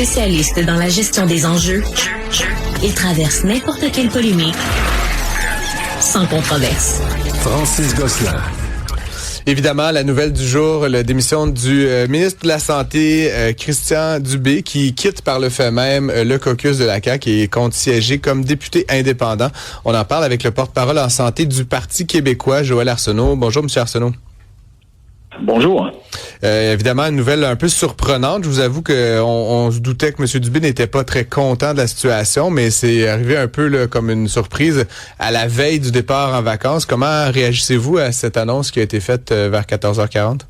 Spécialiste dans la gestion des enjeux, il traverse n'importe quelle polémique sans controverse. Francis Gosselin. Évidemment, la nouvelle du jour, la démission du ministre de la Santé, Christian Dubé, qui quitte par le fait même le caucus de la CAQ et compte siéger comme député indépendant. On en parle avec le porte-parole en santé du Parti québécois, Joël Arsenault. Bonjour, M. Arsenault. Bonjour. Évidemment, une nouvelle un peu surprenante. Je vous avoue qu'on se doutait que M. Dubé n'était pas très content de la situation, mais c'est arrivé un peu là, comme une surprise à la veille du départ en vacances. Comment réagissez-vous à cette annonce qui a été faite vers 14h40?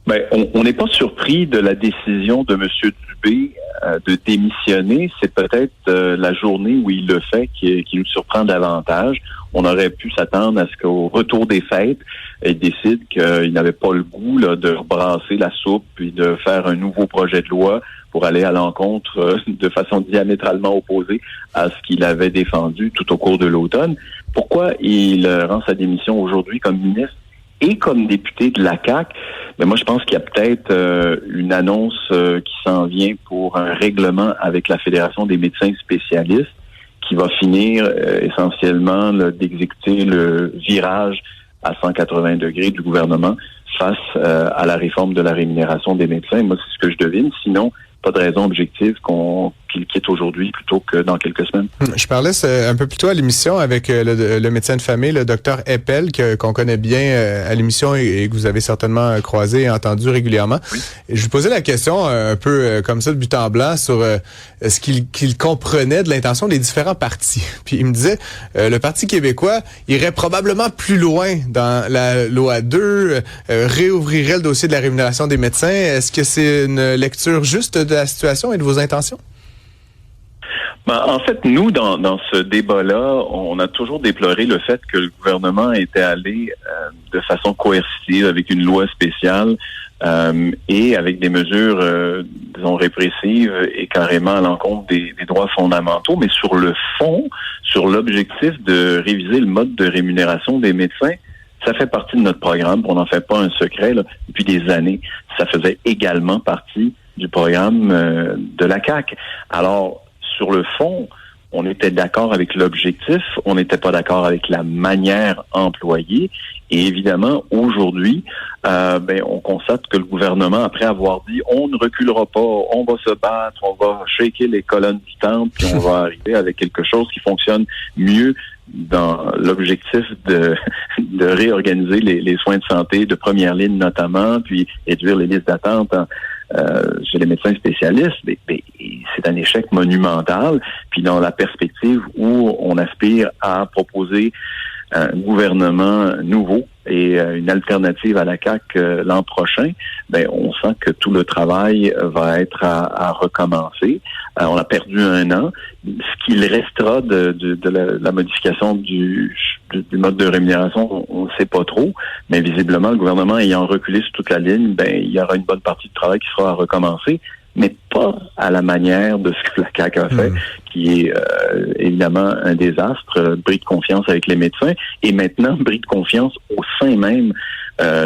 Ben, on n'est pas surpris de la décision de M. Dubé de démissionner. C'est peut-être la journée où il le fait qui nous surprend davantage. On aurait pu s'attendre à ce qu'au retour des fêtes, il décide qu'il n'avait pas le goût là, de rebrasser la soupe puis de faire un nouveau projet de loi pour aller à l'encontre de façon diamétralement opposée à ce qu'il avait défendu tout au cours de l'automne. Pourquoi il rend sa démission aujourd'hui comme ministre et comme député de la CAQ? Mais moi, je pense qu'il y a peut-être une annonce qui s'en vient pour un règlement avec la Fédération des médecins spécialistes qui va finir essentiellement là, d'exécuter le virage à 180 degrés du gouvernement face à la réforme de la rémunération des médecins. Moi, c'est ce que je devine. Sinon, pas de raison objective qu'il quitte aujourd'hui plutôt que dans quelques semaines. Je parlais un peu plus tôt à l'émission avec le médecin de famille, le docteur Eppel, qu'on connaît bien à l'émission et que vous avez certainement croisé et entendu régulièrement. Oui. Et je lui posais la question un peu comme ça de but en blanc sur ce qu'il comprenait de l'intention des différents partis. Puis il me disait, le Parti québécois irait probablement plus loin dans la loi 2, réouvrirait le dossier de la rémunération des médecins. Est-ce que c'est une lecture juste de la situation et de vos intentions? Ben, en fait, nous, dans ce débat-là, on a toujours déploré le fait que le gouvernement était allé de façon coercitive avec une loi spéciale et avec des mesures, disons, répressives et carrément à l'encontre des droits fondamentaux. Mais sur le fond, sur l'objectif de réviser le mode de rémunération des médecins, ça fait partie de notre programme. On n'en fait pas un secret là, depuis des années. Ça faisait également partie du programme de la CAQ. Alors, sur le fond, on était d'accord avec l'objectif, on n'était pas d'accord avec la manière employée. Et évidemment, aujourd'hui, on constate que le gouvernement, après avoir dit « on ne reculera pas, on va se battre, on va shaker les colonnes du temple, puis on va arriver avec quelque chose qui fonctionne mieux dans l'objectif de réorganiser les soins de santé de première ligne notamment, puis réduire les listes d'attente chez les médecins spécialistes, mais c'est un échec monumental. Puis dans la perspective où on aspire à proposer un gouvernement nouveau et une alternative à la CAQ l'an prochain, on sent que tout le travail va être à recommencer. On a perdu un an. Ce qu'il restera de la modification du mode de rémunération, on ne sait pas trop, mais visiblement, le gouvernement ayant reculé sur toute la ligne, il y aura une bonne partie du travail qui sera à recommencer, mais pas à la manière de ce que la CAQ a fait, qui est évidemment un désastre, bris de confiance avec les médecins, et maintenant bris de confiance au sein même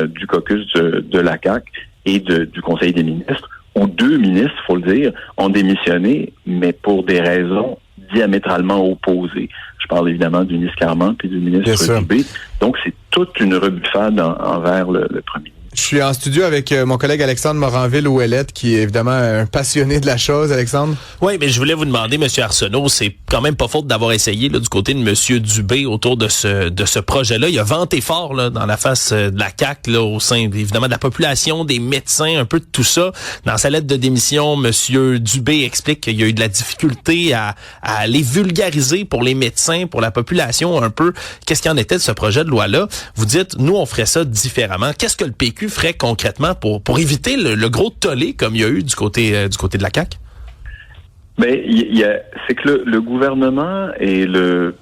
du caucus de la CAQ et du Conseil des ministres, où 2 ministres, faut le dire, ont démissionné, mais pour des raisons diamétralement opposées. Je parle évidemment du ministre Carman puis du ministre Dubé. Donc, c'est toute une rebuffade envers le premier ministre. Je suis en studio avec mon collègue Alexandre Moranville-Ouellette, qui est évidemment un passionné de la chose. Alexandre? Oui, mais je voulais vous demander, M. Arsenault, c'est quand même pas faute d'avoir essayé là, du côté de M. Dubé autour de ce projet-là. Il a vanté fort là, dans la face de la CAQ, là, au sein évidemment de la population, des médecins, un peu de tout ça. Dans sa lettre de démission, M. Dubé explique qu'il y a eu de la difficulté à aller vulgariser pour les médecins, pour la population un peu. Qu'est-ce qu'il en était de ce projet de loi-là? Vous dites, nous, on ferait ça différemment. Qu'est-ce que le PQ ferait concrètement pour éviter le gros tollé comme il y a eu du côté de la CAQ? C'est que le gouvernement et le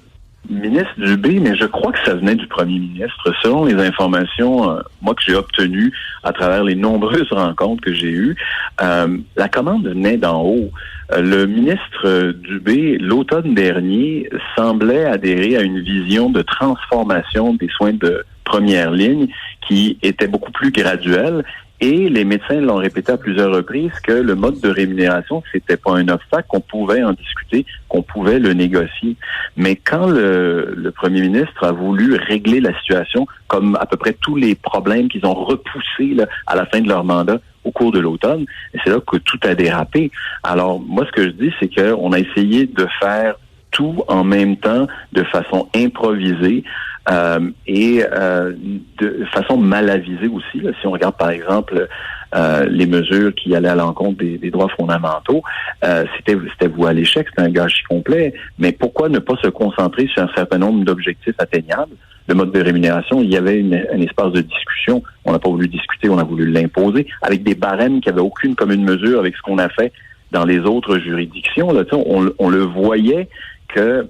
ministre Dubé, mais je crois que ça venait du premier ministre. Selon les informations, moi, que j'ai obtenues à travers les nombreuses rencontres que j'ai eues, la commande venait d'en haut. Le ministre Dubé, l'automne dernier, semblait adhérer à une vision de transformation des soins de première ligne qui était beaucoup plus graduelle Et les médecins l'ont répété à plusieurs reprises que le mode de rémunération, c'était pas un obstacle, qu'on pouvait en discuter, qu'on pouvait le négocier. Mais quand le premier ministre a voulu régler la situation, comme à peu près tous les problèmes qu'ils ont repoussés là, à la fin de leur mandat au cours de l'automne, c'est là que tout a dérapé. Alors, moi, ce que je dis, c'est qu'on a essayé de faire tout en même temps, de façon improvisée, et de façon mal avisée aussi. Là. Si on regarde par exemple les mesures qui allaient à l'encontre des droits fondamentaux, c'était voué à l'échec, c'était un gâchis complet. Mais pourquoi ne pas se concentrer sur un certain nombre d'objectifs atteignables? Le mode de rémunération, il y avait un espace de discussion. On n'a pas voulu discuter, on a voulu l'imposer avec des barèmes qui n'avaient aucune commune mesure avec ce qu'on a fait dans les autres juridictions. Là, on le voyait que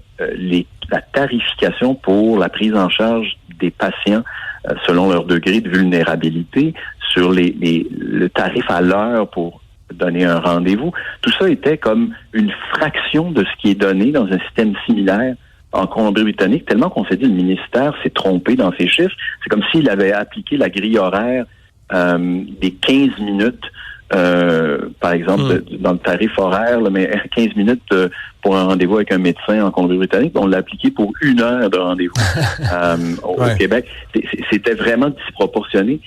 la tarification pour la prise en charge des patients selon leur degré de vulnérabilité, sur le tarif à l'heure pour donner un rendez-vous, tout ça était comme une fraction de ce qui est donné dans un système similaire en Colombie-Britannique, tellement qu'on s'est dit le ministère s'est trompé dans ses chiffres. C'est comme s'il avait appliqué la grille horaire des 15 minutes par exemple, dans le tarif horaire, là, mais 15 minutes pour un rendez-vous avec un médecin en Colombie-Britannique, on l'a appliqué pour 1 heure de rendez-vous au Québec. C'était vraiment disproportionné,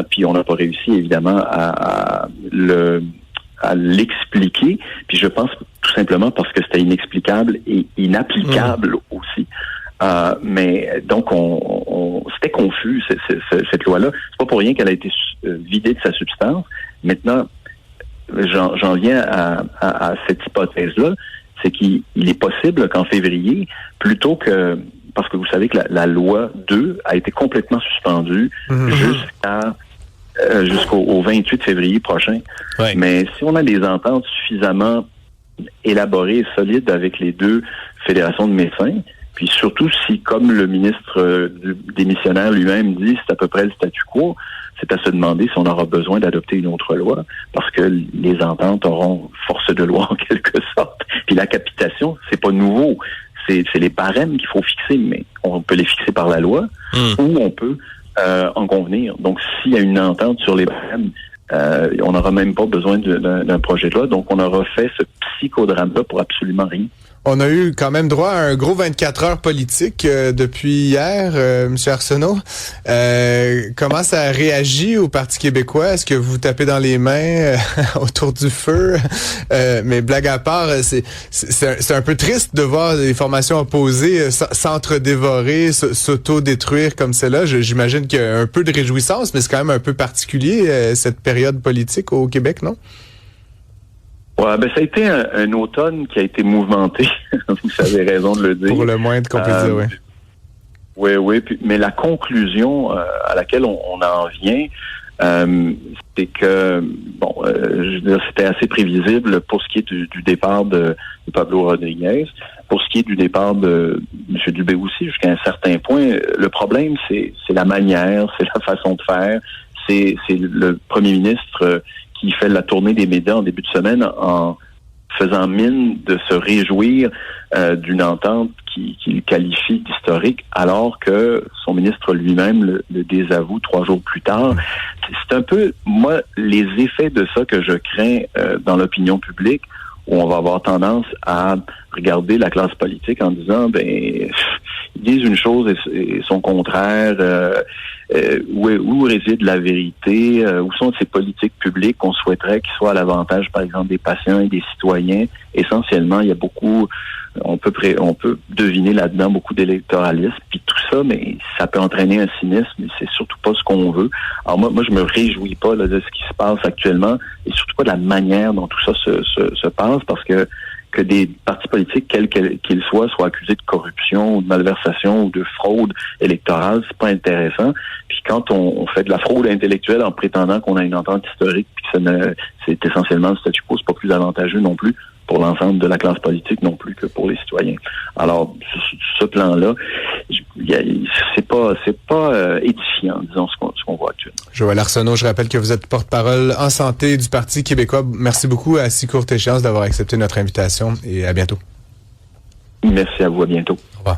puis on n'a pas réussi, évidemment, à l'expliquer, puis je pense tout simplement parce que c'était inexplicable et inapplicable aussi. Mais donc, c'était confus, cette loi-là. C'est pas pour rien qu'elle a été vidée de sa substance. Maintenant, j'en viens à cette hypothèse-là, c'est qu'il est possible qu'en février, plutôt que, parce que vous savez que la loi 2 a été complètement suspendue jusqu'au 28 février prochain. Ouais. Mais si on a des ententes suffisamment élaborées et solides avec les deux fédérations de médecins, puis surtout si, comme le ministre démissionnaire lui-même dit, c'est à peu près le statu quo, c'est à se demander si on aura besoin d'adopter une autre loi, parce que les ententes auront force de loi en quelque sorte. Puis la capitation, c'est pas nouveau. C'est les barèmes qu'il faut fixer, mais on peut les fixer par la loi, ou on peut en convenir. Donc, s'il y a une entente sur les barèmes, on n'aura même pas besoin d'un projet de loi. Donc, on aura fait ce psychodrame-là pour absolument rien. On a eu quand même droit à un gros 24 heures politique depuis hier, M. Arsenault. Comment ça a réagi au Parti québécois? Est-ce que vous tapez dans les mains autour du feu? Mais blague à part, c'est un peu triste de voir les formations opposées s'entre-dévorer, s'auto-détruire comme celle-là. J'imagine qu'il y a un peu de réjouissance, mais c'est quand même un peu particulier, cette période politique au Québec, non? Ouais, ça a été un automne qui a été mouvementé. Vous avez raison de le dire. Pour le moins qu'on peut dire, oui. Oui, mais la conclusion à laquelle on en vient, c'est que, je veux dire, c'était assez prévisible pour ce qui est du départ de Pablo Rodriguez. Pour ce qui est du départ de M. Dubé aussi, jusqu'à un certain point, le problème, c'est la manière, c'est la façon de faire, c'est le premier ministre qui fait la tournée des médias en début de semaine en faisant mine de se réjouir d'une entente qu'il qualifie d'historique, alors que son ministre lui-même le désavoue 3 jours plus tard. C'est un peu, moi, les effets de ça que je crains dans l'opinion publique, où on va avoir tendance à regarder la classe politique en disant, ils disent une chose et son contraire, où réside la vérité, où sont ces politiques publiques qu'on souhaiterait qu'ils soient à l'avantage, par exemple, des patients et des citoyens. Essentiellement, il y a beaucoup, on peut deviner là-dedans beaucoup d'électoralisme, puis tout ça, mais ça peut entraîner un cynisme, et c'est surtout pas ce qu'on veut. Alors moi, je me réjouis pas là, de ce qui se passe actuellement, et surtout pas de la manière dont tout ça se passe, parce que des partis politiques, quels qu'ils soient accusés de corruption ou de malversation ou de fraude électorale, c'est pas intéressant. Puis quand on fait de la fraude intellectuelle en prétendant qu'on a une entente historique, puis que c'est essentiellement le statu quo, c'est pas plus avantageux non plus pour l'ensemble de la classe politique non plus que pour les citoyens. Alors, ce plan-là, c'est pas édifiant, disons, ce qu'on voit actuellement. Joël Arsenault, je rappelle que vous êtes porte-parole en santé du Parti québécois. Merci beaucoup à si courte échéance d'avoir accepté notre invitation et à bientôt. Merci à vous, à bientôt. Au revoir.